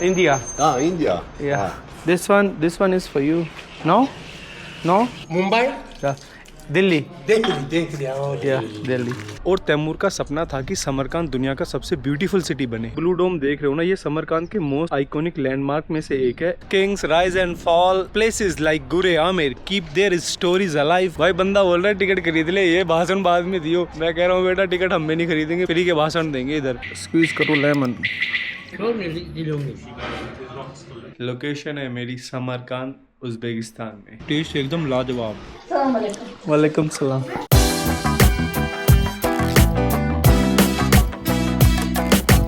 India. India. Yeah. This one is for you. No? No? Mumbai, Yeah. Delhi. Delhi Yeah, Delhi. और तैमूर का सपना था कि समरकांद दुनिया का सबसे ब्यूटीफुल सिटी बने। ब्लू डोम देख रहे हो ना, ये समरकांद के मोस्ट आइकॉनिक लैंडमार्क में से एक है। Kings rise and fall, places like Gure Amir keep their stories alive. भाई बंदा बोल रहा है टिकट खरीद ले, ये भाषण बाद में दियो। मैं कह रहा हूँ बेटा टिकट हम भी नहीं खरीदेंगे, फ्री के भाषण देंगे इधर। स्क्वीज करो लेमन। लोकेशन है मेरी समरकांद उज्बेकिस्तान में। टेस्ट एकदम लाजवाब। वालेकुम सलाम।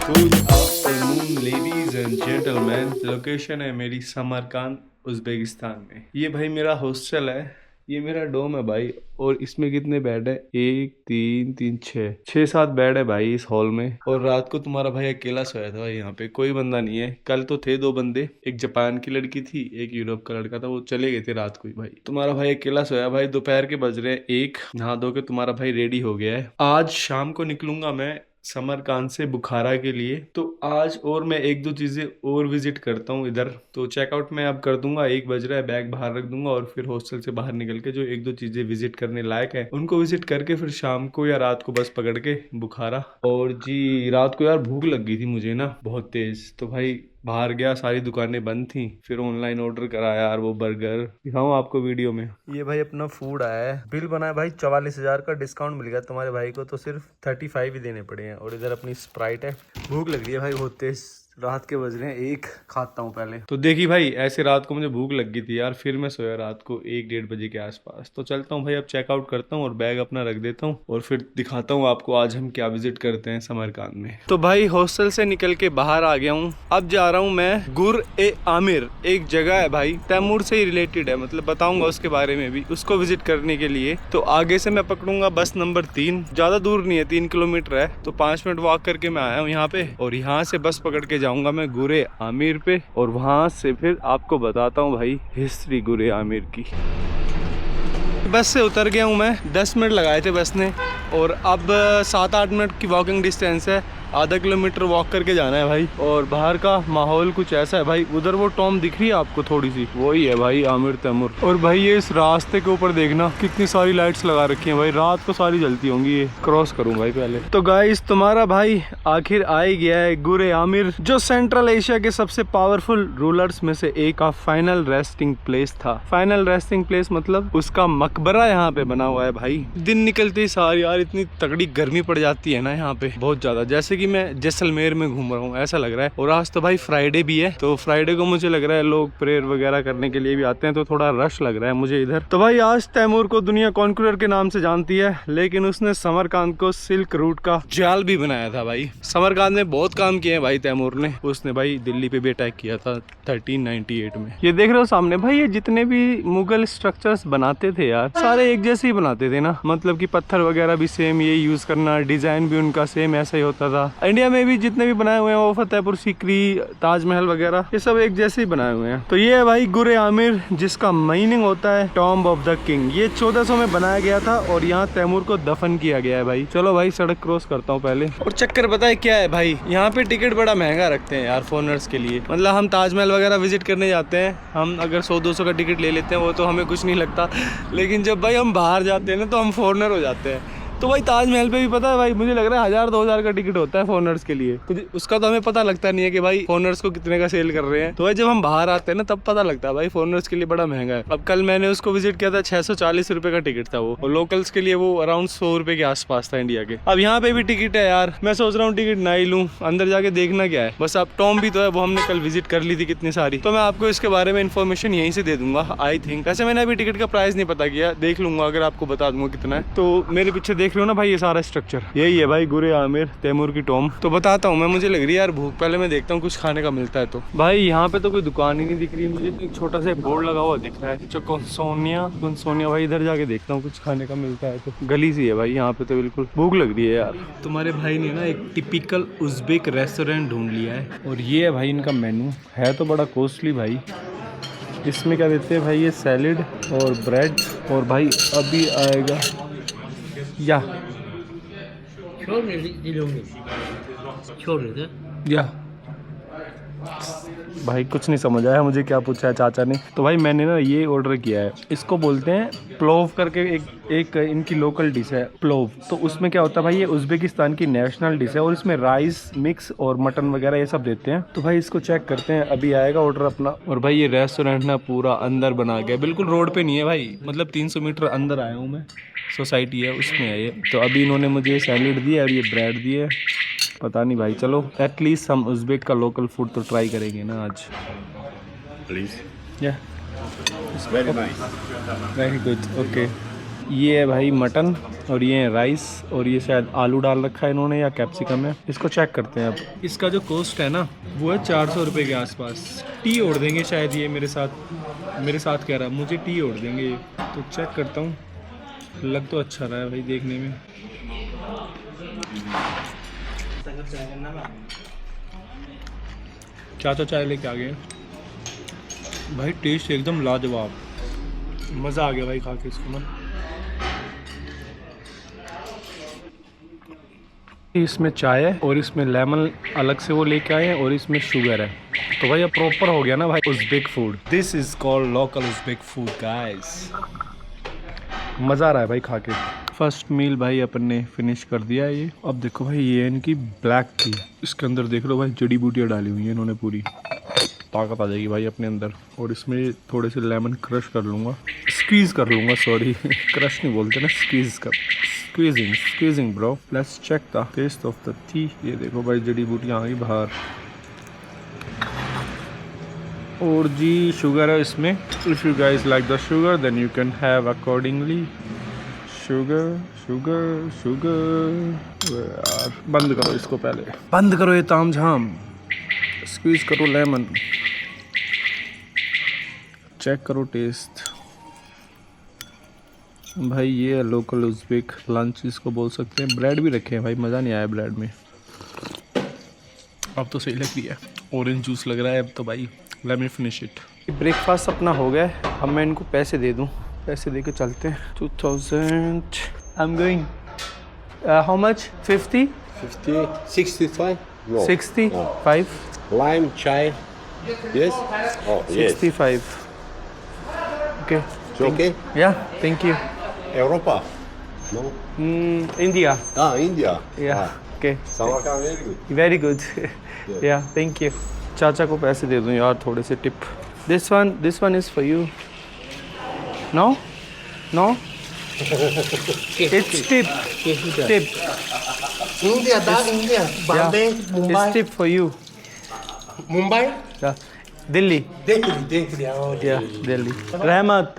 Good afternoon ladies and gentleman. Location है मेरी समरकांद उज्बेकिस्तान में। ये भाई मेरा हॉस्टल है, ये मेरा डोम है भाई। और इसमें कितने बेड है? 1 3 3 6 7 बेड है भाई इस हॉल में। और रात को तुम्हारा भाई अकेला सोया था भाई, यहाँ पे कोई बंदा नहीं है। कल तो थे 2 बंदे, एक जापान की लड़की थी, एक यूरोप का लड़का था, वो चले गए थे रात को ही भाई। तुम्हारा भाई अकेला सोया भाई। दोपहर के बज रहे 1, नहा धो के तुम्हारा भाई रेडी हो गया है। आज शाम को निकलूंगा मैं समरकांद से बुखारा के लिए। तो आज और मैं 1-2 चीजें और विजिट करता हूँ इधर। तो चेकआउट मैं अब कर दूंगा, 1 बज रहा है, बैग बाहर रख दूंगा और फिर हॉस्टल से बाहर निकल के जो 1-2 चीजें विजिट करने लायक है उनको विजिट करके फिर शाम को या रात को बस पकड़ के बुखारा। और जी रात को यार भूख लग गई थी मुझे ना बहुत तेज, तो भाई बाहर गया, सारी दुकानें बंद थी, फिर ऑनलाइन ऑर्डर करा यार वो बर्गर। दिखाऊं आपको वीडियो में। ये भाई अपना फूड आया है, बिल बना है भाई 44,000 का। डिस्काउंट मिल गया तुम्हारे भाई को तो सिर्फ 35 ही देने पड़े हैं। और इधर अपनी स्प्राइट है। भूख लग रही है भाई बहुत तेज, रात के बज रहे हैं 1, खाता हूँ पहले। तो देखी भाई ऐसे रात को मुझे भूख लग गई थी यार, फिर मैं सोया रात को 1-1:30 बजे के आसपास। तो चलता हूँ भाई, अब चेकआउट करता हूँ और बैग अपना रख देता हूँ और फिर दिखाता हूँ आपको आज हम क्या विजिट करते हैं समरकांद में। तो भाई हॉस्टल से निकल के बाहर आ गया हूँ, अब जा रहा हूँ मैं गुर-ए-आमिर। एक जगह है भाई तैमूर से ही रिलेटेड है, मतलब बताऊंगा उसके बारे में भी, उसको विजिट करने के लिए। तो आगे से मैं पकड़ूंगा बस नंबर 3, ज्यादा दूर नहीं है, 3 किलोमीटर है। तो 5 मिनट वॉक करके मैं आया हूँ यहाँ पे। और यहाँ से बस पकड़ के जाऊंगा मैं गुरे आमिर पे और वहां से फिर आपको बताता हूँ भाई हिस्ट्री गुरे आमिर की। बस से उतर गया हूँ मैं, 10 मिनट लगाए थे बस ने और अब 7-8 मिनट की वॉकिंग डिस्टेंस है। आधा किलोमीटर वॉक करके जाना है भाई। और बाहर का माहौल कुछ ऐसा है भाई, उधर वो टॉम दिख रही है आपको थोड़ी सी, वही है भाई आमिर तैमूर। और भाई ये इस रास्ते के ऊपर देखना कितनी सारी लाइट्स लगा रखी हैं भाई, रात को सारी जलती होंगी। ये क्रॉस करूँ भाई पहले। तो गाइस तुम्हारा भाई आखिर आ ही गया है गुरे आमिर, जो सेंट्रल एशिया के सबसे पावरफुल रूलर्स में से एक का फाइनल रेस्टिंग प्लेस था। फाइनल रेस्टिंग प्लेस मतलब उसका मकबरा यहाँ पे बना हुआ है भाई। दिन निकलते ही सारी यार इतनी तगड़ी गर्मी पड़ जाती है ना यहाँ पे, बहुत ज्यादा, जैसे कि मैं जैसलमेर में घूम रहा हूँ ऐसा लग रहा है। और आज तो भाई फ्राइडे भी है, तो फ्राइडे को मुझे लग रहा है लोग प्रेयर वगैरह करने के लिए भी आते हैं, तो थोड़ा रश लग रहा है मुझे इधर। तो भाई आज तैमूर को दुनिया कॉन्क्यूरर के नाम से जानती है, लेकिन उसने समरकांद को सिल्क रूट का जाल भी बनाया था भाई। समरकांद में बहुत काम किए हैं भाई तैमूर ने। उसने भाई दिल्ली पे भी अटैक किया था 1398 में। ये देख रहे हो सामने भाई, ये जितने भी मुगल स्ट्रक्चर्स बनाते थे यार सारे एक जैसे ही बनाते थे ना, मतलब कि पत्थर वगैरह भी सेम ये यूज करना, डिजाइन भी उनका सेम ऐसा ही होता था। इंडिया में भी जितने भी बनाए हुए हैं वो फतेहपुर सीकरी, ताजमहल वगैरह, ये सब एक जैसे ही बनाए हुए हैं। तो ये है भाई गुरे आमिर, जिसका मीनिंग होता है टॉम्ब ऑफ द किंग। ये 1400 में बनाया गया था और यहाँ तैमूर को दफन किया गया है भाई। चलो भाई सड़क क्रॉस करता हूँ पहले। और चक्कर पता है क्या है भाई, यहाँ पे टिकट बड़ा महंगा रखते हैं यार फॉरेनर्स के लिए। मतलब हम ताजमहल वगैरह विजिट करने जाते हैं, हम अगर 100-200 का टिकट ले लेते हैं वो तो हमें कुछ नहीं लगता, लेकिन जब भाई हम बाहर जाते हैं ना तो हम फॉरेनर हो जाते हैं। तो भाई ताजमहल पे भी पता है भाई, मुझे लग रहा है 1000-2000 का टिकट होता है फॉरेनर्स के लिए। तो उसका तो हमें पता लगता नहीं है कि भाई फॉरेनर्स को कितने का सेल कर रहे हैं। तो भाई जब हम बाहर आते हैं ना तब पता लगता है भाई फॉरेनर्स के लिए बड़ा महंगा है। अब कल मैंने उसको विजिट किया था, 640 रुपए का टिकट था वो, और लोकल्स के लिए वो अराउंड 100 रुपए के आसपास था इंडिया के। अब यहाँ पे भी टिकट है यार, मैं सोच रहा हूँ टिकट ना ही लूँ, अंदर जाके देखना क्या है। बस अब टॉम भी तो है, वो हमने कल विजिट कर ली थी कितनी सारी, तो मैं आपको इसके बारे में इन्फॉर्मेशन यहीं से दे दूंगा आई थिंक। वैसे मैंने अभी टिकट का प्राइस नहीं पता किया, देख लूंगा अगर आपको बता दूंगा कितना है। तो मेरे पीछे देख रहे हो ना भाई, ये सारा स्ट्रक्चर यही है भाई गुरे आमिर तैमूर की टॉम। तो बताता हूँ मैं, मुझे लग रही है यार भूख, पहले मैं देखता हूँ कुछ खाने का मिलता है। तो भाई यहाँ पे तो कोई दुकान ही नहीं दिख रही मुझे, एक छोटा सा बोर्ड लगा हुआ दिख रहा है जो सोनिया भाई, इधर जाके देखता हूँ कुछ खाने का मिलता है। तो गली सी है भाई यहाँ पे, तो बिल्कुल भूख लग रही है यार। तुम्हारे भाई ने ना एक टिपिकल उज़्बेक रेस्टोरेंट ढूंढ लिया है और ये है भाई इनका मेनू, है तो बड़ा कॉस्टली भाई। इसमें क्या देते हैं भाई, ये सैलेड और ब्रेड, और भाई अभी आएगा या भाई कुछ नहीं समझ आया मुझे क्या पूछा है चाचा ने। तो भाई मैंने ना ये ऑर्डर किया है, इसको बोलते हैं प्लोव करके, एक इनकी लोकल डिश है प्लोव। तो उसमें क्या होता है भाई, ये उज़्बेकिस्तान की नेशनल डिश है और इसमें राइस मिक्स और मटन वगैरह ये सब देते हैं। तो भाई इसको चेक करते हैं, अभी आएगा ऑर्डर अपना। और भाई ये रेस्टोरेंट ना पूरा अंदर बना गया, बिल्कुल रोड पे नहीं है भाई, मतलब 300 मीटर अंदर आया हूँ मैं, सोसाइटी है उसमें है ये। तो अभी इन्होंने मुझे सैलेड दिया और ये ब्रेड दिए, पता नहीं भाई, चलो एटलीस्ट हम उज़्बेक का लोकल फूड तो ट्राई करेंगे ना आज। Please. या It's very nice. Very good, okay. ये है भाई मटन और ये है राइस और ये शायद आलू डाल रखा है इन्होंने या कैप्सिकम है, इसको चेक करते हैं अब। इसका जो कॉस्ट है ना वो है 400 रुपये के आसपास। टी ओढ़ देंगे शायद ये मेरे साथ कह रहा है मुझे टी ओढ़ देंगे ये। तो चेक करता हूँ, लग तो अच्छा रहा है भाई देखने में। चाचा चाय लेके आ गए भाई, टेस्ट एकदम लाजवाब, मज़ा आ गया भाई खा के इसको ना। इसमें चाय है और इसमें लेमन अलग से वो लेके आए हैं और इसमें शुगर है। तो भाई अब प्रॉपर हो गया ना भाई Uzbek food. This is called local Uzbek food guys. मज़ा आ रहा है भाई खा के। फर्स्ट मील भाई अपन ने फिनिश कर दिया है ये। अब देखो भाई ये इनकी ब्लैक टी, इसके अंदर देख लो भाई जड़ी बूटियाँ डाली हुई हैं इन्होंने, पूरी ताकत आ जाएगी भाई अपने अंदर। और इसमें थोड़े से लेमन क्रश कर लूँगा, स्क्वीज़ कर लूँगा, सॉरी क्रश नहीं बोलते ना, squeezing bro. Let's check the taste of the tea. ये देखो भाई जड़ी बूटियाँ आ गई बाहर। और जी शुगर है इसमें, if you guys like the sugar then you can have accordingly. Sugar यार बंद करो इसको, पहले बंद करो ये तामझाम, स्क्वीज करो लेमन, चेक करो टेस्ट। भाई ये है लोकल उज़्बेक लंच इसको बोल सकते हैं। ब्रेड भी रखे हैं भाई, मज़ा नहीं आया ब्रेड में। अब तो सही लग रही है, ऑरेंज जूस लग रहा है अब तो भाई। Let me finish it. Breakfast अपना हो गया है, अब मैं इनको पैसे दे दूँ, पैसे दे के चलते हैं। 2000 I am going. How much? 50 65? No. 65 Lime, chai. Yes? Oh, yes. 65 okay. It's okay? Yeah, thank you. Europa? No? India. India. Yeah. Okay. Samarkand, very good. Very good. Yeah, thank you. चाचा को पैसे दे दूँ यार थोड़े से tip. This one is for you. No? It's tip. India, India. Bombay, Mumbai. It's tip for you. Mumbai? Yeah. Delhi. रहमत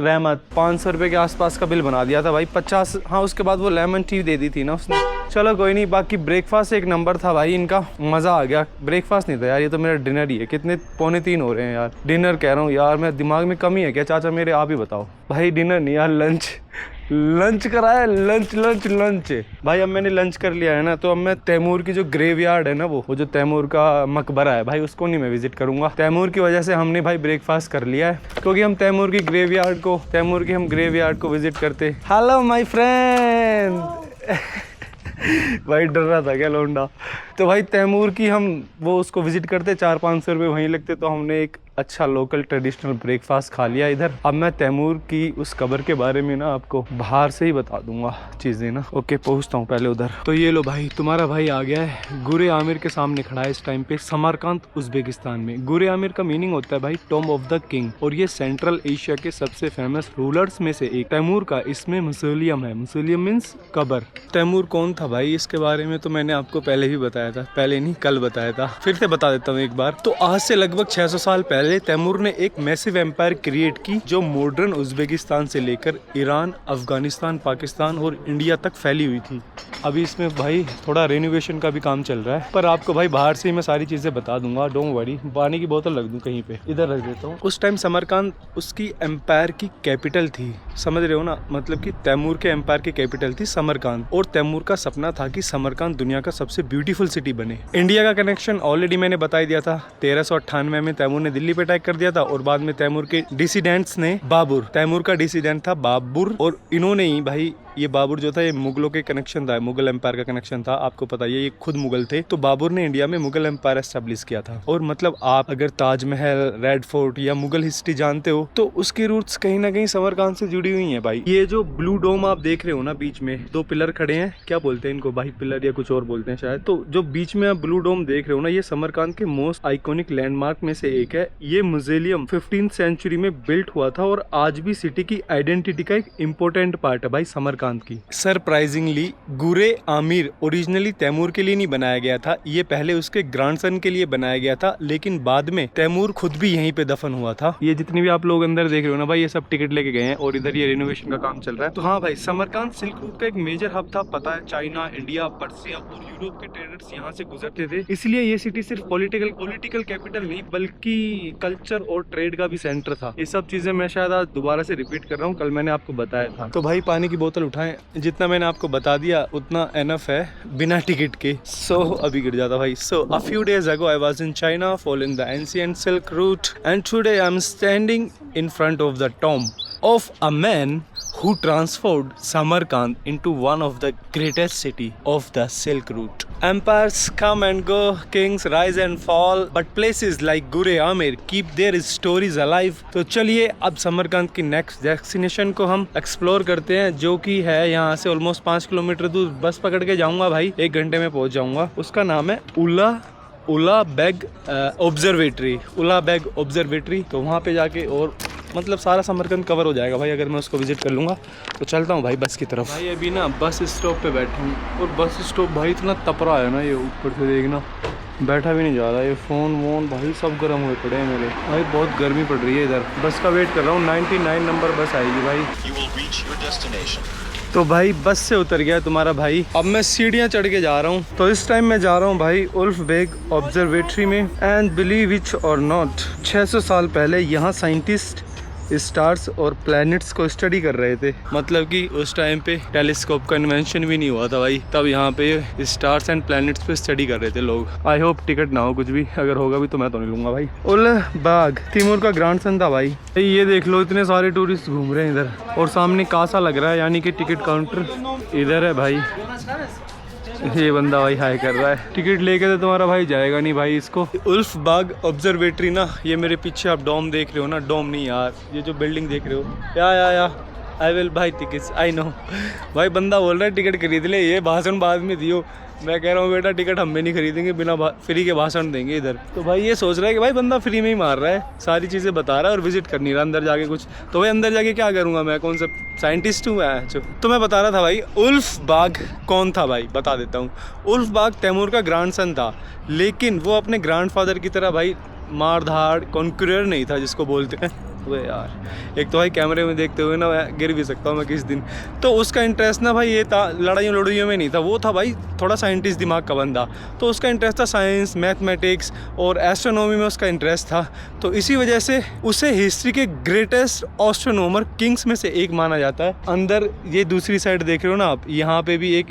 500 रुपये के आसपास का बिल बना दिया था भाई। 50, हाँ उसके बाद वो लेमन टी दे दी थी ना उसने। चलो कोई नहीं, बाकी ब्रेकफास्ट एक नंबर था भाई इनका, मज़ा आ गया। ब्रेकफास्ट नहीं था यार, ये तो मेरा डिनर ही है। कितने 2:45 हो रहे हैं यार, डिनर कह रहा हूँ यार मैं, दिमाग में कमी है क्या चाचा मेरे, आप ही बताओ। भाई डिनर नहीं यार, लंच कराया, लंच भाई। अब मैंने लंच कर लिया है ना, तो अब मैं तैमूर की जो ग्रेवयार्ड है ना, वो जो तैमूर का मकबरा है भाई, उसको नहीं मैं विजिट करूंगा। तैमूर की वजह से हमने भाई ब्रेकफास्ट कर लिया है, क्योंकि हम तैमूर की ग्रेवयार्ड को विजिट करते। हेलो माय फ्रेंड भाई डर रहा था क्या लौंडा। तो भाई तैमूर की हम वो उसको विजिट करते, 400-500 रुपये वहीं लगते। तो हमने एक अच्छा लोकल ट्रेडिशनल ब्रेकफास्ट खा लिया इधर। अब मैं तैमूर की उस कब्र के बारे में ना आपको बाहर से ही बता दूंगा चीज़ें ना। ओके पहुंचता हूँ पहले उधर। तो ये लो भाई, तुम्हारा भाई आ गया है, गुरे आमिर के सामने खड़ा है इस टाइम पे, समरकांद उज़्बेकिस्तान में। गुरे आमिर का मीनिंग होता है भाई टॉम्ब ऑफ द किंग, और ये सेंट्रल एशिया के सबसे फेमस रूलर्स में से एक। तैमूर का इसमें मुसोलियम है, मुसोलियम मीन्स कब्र। तैमूर कौन था भाई, इसके बारे में तो मैंने आपको पहले भी बताया था, पहले नहीं कल बताया था, फिर से बता देता हूँ एक बार। तो आज से लगभग 600 साल पहले तैमूर ने एक मैसिव एम्पायर क्रिएट की, जो मॉडर्न उज़्बेकिस्तान से लेकर ईरान, अफगानिस्तान, पाकिस्तान और इंडिया तक फैली हुई थी। अभी इसमें भाई थोड़ा रेनोवेशन का भी काम चल रहा है, पर आपको भाई बाहर से ही मैं सारी चीजें बता दूंगा, डोंट वरी। पानी की बोतल रख दूं कहीं पे, इधर रख देता हूँ। उस टाइम समरकांद उसकी एम्पायर की कैपिटल थी, समझ रहे हो ना, मतलब कि तैमूर के एम्पायर की कैपिटल थी समरकांद। और तैमूर का सपना था कि समरकांद दुनिया का सबसे ब्यूटीफुल सिटी बने। इंडिया का कनेक्शन ऑलरेडी मैंने बता ही दिया था। 1398 में तैमूर ने दिल्ली पे अटैक कर दिया था, और बाद में तैमूर के डिसिडेंट्स ने, बाबर तैमूर का डिसिडेंट था बाबर, और इन्होंने ही भाई ये बाबर जो था ये मुगलों के कनेक्शन था, मुगल एम्पायर का कनेक्शन था, आपको पता है ये खुद मुगल थे। तो बाबर ने इंडिया में मुगल एम्पायर एस्टेब्लिश किया था। और मतलब आप अगर ताजमहल, रेड फोर्ट या मुगल हिस्ट्री जानते हो तो उसकी रूट्स कहीं ना कहीं समरकांत से जुड़ी हुई है भाई। ये जो ब्लू डोम आप देख रहे हो ना, बीच में 2 पिलर खड़े हैं, क्या बोलते हैं इनको भाई, पिलर या कुछ और बोलते हैं शायद। तो जो बीच में आप ब्लू डोम देख रहे हो ना, ये समरकांत के मोस्ट आइकॉनिक लैंडमार्क में से एक है। ये म्यूजियम 15th सेंचुरी में बिल्ट हुआ था और आज भी सिटी की आइडेंटिटी का एक इंपॉर्टेंट पार्ट है भाई समरकांत की। सरप्राइजिंगली गुरे आमिर ओरिजिनली तैमूर के लिए नहीं बनाया गया था, ये पहले उसके ग्रैंडसन के लिए बनाया गया था, लेकिन बाद में तैमूर खुद भी यहीं पे दफन हुआ था। ये जितने भी आप लोग अंदर देख रहे हो ना भाई, ये सब टिकट लेके गए हैं और इधर ये रिनोवेशन का काम चल रहा है। तो हाँ भाई, समरकांत सिल्क रूट का एक मेजर हब था, पता है, चाइना, इंडिया, पर्सिया और यूरोप के ट्रेडर्स यहाँ से गुजरते थे। इसलिए ये सिटी सिर्फ पॉलिटिकल कैपिटल नहीं बल्कि कल्चर और ट्रेड का भी सेंटर था। ये सब चीजें मैं शायद आज दोबारा से रिपीट कर रहा हूँ, कल मैंने आपको बताया था। तो भाई पानी की बोतल उठाएं, जितना मैंने आपको बता दिया उतना एनफ है बिना टिकट के। सो अभी गिर जाता भाई। So a few days ago I was in China following the ancient silk route and today I am standing in front of the tomb of a man who transformed Samarkand into one of the greatest city of the Silk Route. Empires come and go, kings rise and fall, but places like Gure Amir keep their stories alive. तो चलिए अब समरकांद की next destination को हम explore करते हैं, जो कि है यहाँ से ऑलमोस्ट 5 किलोमीटर दूर। बस पकड़ के जाऊंगा भाई, 1 घंटे में पहुंच जाऊंगा। उसका नाम है उला बेग ऑब्जर्वेटरी। तो वहाँ पे जाके और मतलब सारा समरकंद कवर हो जाएगा भाई अगर मैं उसको विजिट कर लूँगा। तो चलता हूँ भाई बस की तरफ। भाई अभी ना बस स्टॉप पे बैठे हूँ और बस स्टॉप भाई इतना तपरा है ना, ये ऊपर से देखना, बैठा भी नहीं जा रहा। ये फ़ोन वोन भाई सब गर्म हुए पड़े हैं मेरे भाई, बहुत गर्मी पड़ रही है इधर। बस का वेट कर रहा हूँ, 99 नंबर बस आएगी भाई। तो भाई बस से उतर गया तुम्हारा भाई, अब मैं सीढ़ियाँ चढ़ के जा रहा हूँ। तो इस टाइम मैं जा रहा हूँ भाई उल्फ बेग ऑब्जर्वेटरी में। एंड बिलीव इट और नॉट, 600 साल पहले यहाँ साइंटिस्ट स्टार्स और प्लैनेट्स को स्टडी कर रहे थे। मतलब कि उस टाइम पे टेलीस्कोप का इन्वेंशन भी नहीं हुआ था भाई, तब यहाँ पे स्टार्स एंड प्लैनेट्स पे स्टडी कर रहे थे लोग। आई होप टिकट ना हो कुछ भी, अगर होगा भी तो मैं तो नहीं लूंगा भाई। उल्फ बाग तैमूर का ग्रैंडसन था भाई। ये देख लो, इतने सारे टूरिस्ट घूम रहे हैं इधर, और सामने कासा लग रहा है यानी कि टिकट काउंटर इधर है भाई। ये बंदा भाई हाई कर रहा है, टिकट लेके तो तुम्हारा भाई जाएगा नहीं भाई इसको। उल्फ बाग ऑब्जर्वेटरी ना, ये मेरे पीछे आप डोम देख रहे हो ना, डोम नहीं यार, ये जो बिल्डिंग देख रहे हो, या I will buy tickets, I know. भाई बंदा बोल रहा है टिकट खरीद ले, ये भाषण बाद में दियो। मैं कह रहा हूँ बेटा टिकट हम भी नहीं खरीदेंगे, बिना फ्री के भाषण देंगे इधर। तो भाई ये सोच रहा है कि भाई बंदा फ्री में ही मार रहा है, सारी चीज़ें बता रहा है और विजिट कर नहीं रहा अंदर जाके कुछ। तो भाई अंदर जाके क्या करूँगा मैं, कौन सा साइंटिस्ट हूँ मैं। तो मैं बता रहा था भाई उल्फ बाग कौन था भाई, बता देता हूँ। उल्फ बाग तैमूर का ग्रैंडसन था, लेकिन वो अपने ग्रैंडफादर की तरह भाई मारधाड़ कॉन्क्यूरर नहीं था जिसको बोलते हैं। वे यार, एक तो भाई कैमरे में देखते हुए ना मैं गिर भी सकता हूँ मैं किस दिन। तो उसका इंटरेस्ट ना भाई ये था, लड़ाइयों में नहीं था, वो था भाई थोड़ा साइंटिस्ट दिमाग का बंदा। तो उसका इंटरेस्ट था साइंस, मैथमेटिक्स और एस्ट्रोनॉमी में उसका इंटरेस्ट था। तो इसी वजह से उसे हिस्ट्री के ग्रेटेस्ट एस्ट्रोनॉमर किंग्स में से एक माना जाता है। अंदर ये दूसरी साइड देख रहे हो ना आप, यहाँ पे भी एक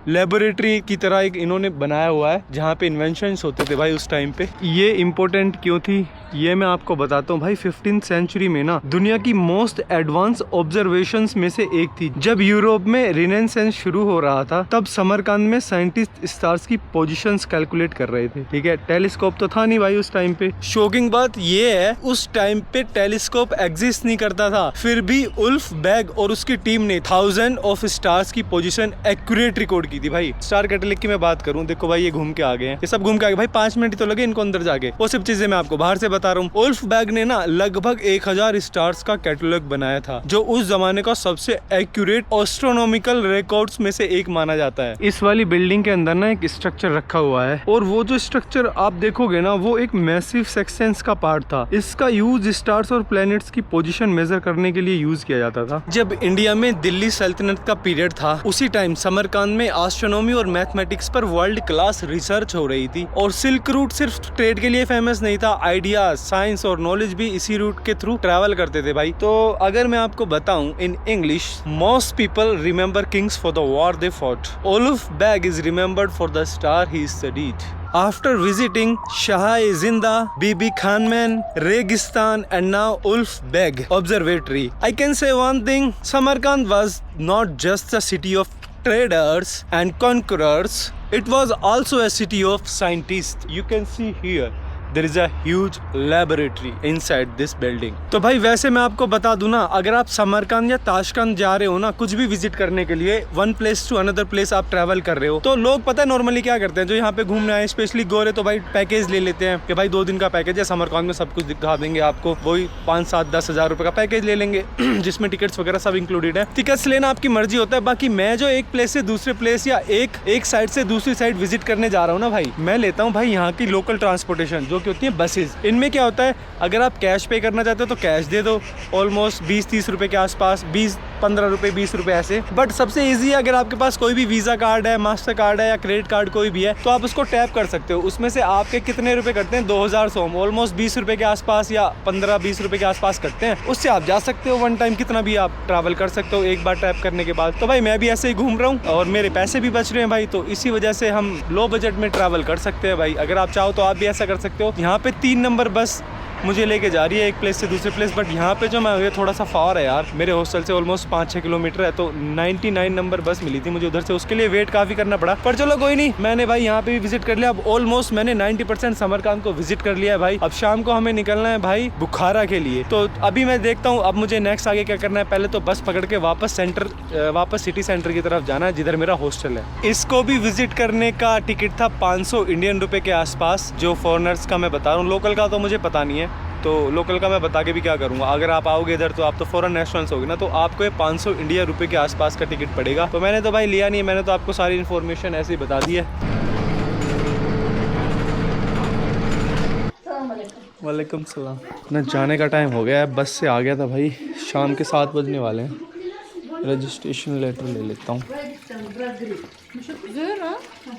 लेबोरेटरी की तरह एक इन्होंने बनाया हुआ है जहाँ पे इन्वेंशंस होते थे भाई उस टाइम पे। ये इम्पोर्टेंट क्यों थी ये मैं आपको बताता हूँ भाई। 15th सेंचुरी में ना दुनिया की मोस्ट एडवांस ऑब्जर्वेशंस में से एक थी। जब यूरोप में रिनेसेंस शुरू हो रहा था तब समरकांद में साइंटिस्ट स्टार्स की पोजीशंस कैलकुलेट कर रहे थे, ठीक है। टेलीस्कोप तो था नहीं भाई उस टाइम पे। शॉकिंग बात ये है उस टाइम पे टेलीस्कोप एग्जिस्ट नहीं करता था, फिर भी उल्फ बैग और उसकी टीम ने 1000 ऑफ स्टार्स की पोजीशन एक्यूरेट रिकॉर्ड की थी भाई। स्टार कैटलिक की मैं बात करूं, देखो भाई ये घूम के आ गए हैं, ये सब घूम के आ गए भाई। 5 मिनट तो लगे इनको अंदर जाके, वो सब चीजें मैं आपको बाहर से बता रहा हूँ। उल्फ बैग ने ना लगभग 1000 स्टार्स का कैटलॉग बनाया था, जो उस जमाने का सबसे एक्यूरेट एस्ट्रोनॉमिकल रिकॉर्ड्स में से एक माना जाता है। इस वाली बिल्डिंग के अंदर ना एक स्ट्रक्चर रखा हुआ है, और वो जो स्ट्रक्चर आप देखोगे ना वो एक मैसिव सेक्शंस का पार्ट था। इसका यूज स्टार्स और प्लैनेट्स की पोजीशन मेजर करने के लिए यूज किया जाता था। जब इंडिया में दिल्ली सल्तनत का पीरियड था उसी टाइम समरकांद में एस्ट्रोनॉमी और मैथमेटिक्स पर वर्ल्ड क्लास रिसर्च हो रही थी। और सिल्क रूट सिर्फ ट्रेड के लिए फेमस नहीं था, आइडिया, साइंस और नॉलेज भी इसी रूट के थ्रू ट्रैवल करते थे भाई। तो अगर मैं आपको बताऊं in English, most people remember kings for the war they fought, Ulugh Beg is remembered for the star he studied. After visiting Shah-e-Zinda, Bibi Khanman, Registan and now Ulf Beg Observatory, I can say one thing, Samarkand was not just a city of traders and conquerors, it was also a city of scientists. You can see here there is a huge laboratory inside this building. तो भाई वैसे मैं आपको बता दूं ना, अगर आप समरकंद या ताशकंद जा रहे हो ना, कुछ भी विजिट करने के लिए, one place to another place आप ट्रैवल कर रहे हो, तो लोग पता है नॉर्मली क्या करते हैं, जो यहाँ पे घूमने आए स्पेशली गोरे, तो भाई पैकेज ले लेते हैं कि भाई 2 दिन का पैकेज है, समरकंद में सब कुछ दिखा देंगे आपको, वही 5-7-10 हज़ार रुपए का पैकेज ले लेंगे जिसमें टिकट्स वगैरह सब इंक्लूडेड है। टिकट्स लेना आपकी मर्जी होता है। बाकी मैं जो एक प्लेस से दूसरे प्लेस या एक साइड से दूसरी साइड विजिट करने जा रहा हूँ ना भाई, मैं लेता हूँ भाई यहाँ की लोकल ट्रांसपोर्टेशन जो कि होती है बसेज। इनमें क्या होता है, अगर आप कैश पे करना चाहते हो तो कैश दे दो, ऑलमोस्ट 20-30 रुपए के आसपास, 20-15 रुपए 20 रुपए ऐसे। बट सबसे ईजी है, अगर आपके पास कोई भी वीज़ा कार्ड है, मास्टर कार्ड है या क्रेडिट कार्ड कोई भी है, तो आप उसको टैप कर सकते हो। उसमें से आपके कितने रुपए कटते हैं, 2100, ऑलमोस्ट 20 रुपए के आसपास या 15-20 रुपए के आसपास कटते हैं। उससे आप जा सकते हो, वन टाइम कितना भी आप ट्रैवल कर सकते हो एक बार टैप करने के बाद। तो भाई मैं भी ऐसे ही घूम रहा हूँ और मेरे पैसे भी बच रहे हैं भाई, तो इसी वजह से हम लो बजट में ट्रैवल कर सकते हैं भाई। अगर आप चाहो तो आप भी ऐसा कर सकते हो। यहाँ पे 3 नंबर बस मुझे लेके जा रही है एक प्लेस से दूसरे प्लेस, बट यहाँ पे जो मैं, ये थोड़ा सा फार है यार, मेरे हॉस्टल से ऑलमोस्ट 5-6 किलोमीटर है, तो 99 नंबर बस मिली थी मुझे उधर से, उसके लिए वेट काफ़ी करना पड़ा। पर चलो कोई नहीं, मैंने भाई यहाँ पे भी विजिट कर लिया। अब ऑलमोस्ट मैंने 90% समरकंद को विजिट कर लिया है भाई। अब शाम को हमें निकलना है भाई बुखारा के लिए, तो अभी मैं देखता हूँ अब मुझे नेक्स्ट आगे क्या करना है। पहले तो बस पकड़ के वापस सिटी सेंटर की तरफ जाना है जिधर मेरा हॉस्टल है। इसको भी विजिट करने का टिकट था 500 इंडियन रुपए के आसपास, जो फॉरनर्स का मैं बता रहा हूँ, लोकल का तो मुझे पता नहीं है, तो लोकल का मैं बता के भी क्या करूँगा। अगर आप आओगे इधर तो आप तो फॉरेन नेशनल्स होगे ना, तो आपको ये 500 इंडिया रुपए के आसपास का टिकट पड़ेगा। तो मैंने तो भाई लिया नहीं है, मैंने तो आपको सारी इन्फॉर्मेशन ऐसे ही बता दी है। वालेकुम सलाम। ना जाने का टाइम हो गया है, बस से आ गया था भाई, शाम के 7 बजने वाले हैं। रजिस्ट्रेशन लेटर ले लेता हूँ।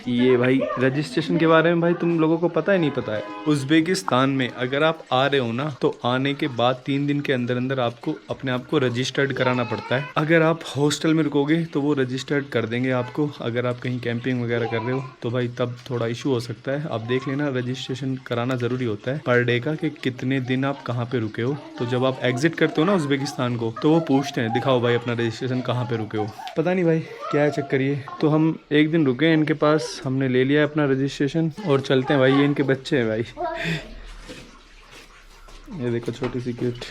ये भाई रजिस्ट्रेशन के बारे में भाई तुम लोगों को पता ही नहीं पता है। उज़्बेकिस्तान में अगर आप आ रहे हो ना, तो आने के बाद 3 दिन के अंदर अंदर आपको अपने आप को रजिस्टर्ड कराना पड़ता है। अगर आप हॉस्टल में रुकोगे तो वो रजिस्टर्ड कर देंगे आपको। अगर आप कहीं कैंपिंग वगैरह कर रहे हो तो भाई तब थोड़ा इशू हो सकता है। आप देख लेना, रजिस्ट्रेशन कराना ज़रूरी होता है पर डे का, कि कितने दिन आप कहाँ पे रुके हो। तो जब आप एग्जिट करते हो ना उज़्बेकिस्तान को, तो वो पूछते हैं दिखाओ भाई अपना रजिस्ट्रेशन कहाँ पे रुके हो। पता नहीं भाई क्या है चेक करिए। तो हम एक दिन रुके हैं इनके पास, हमने ले लिया है अपना रजिस्ट्रेशन और चलते हैं भाई। ये इनके बच्चे हैं भाई, ये देखो छोटी सी क्यूट।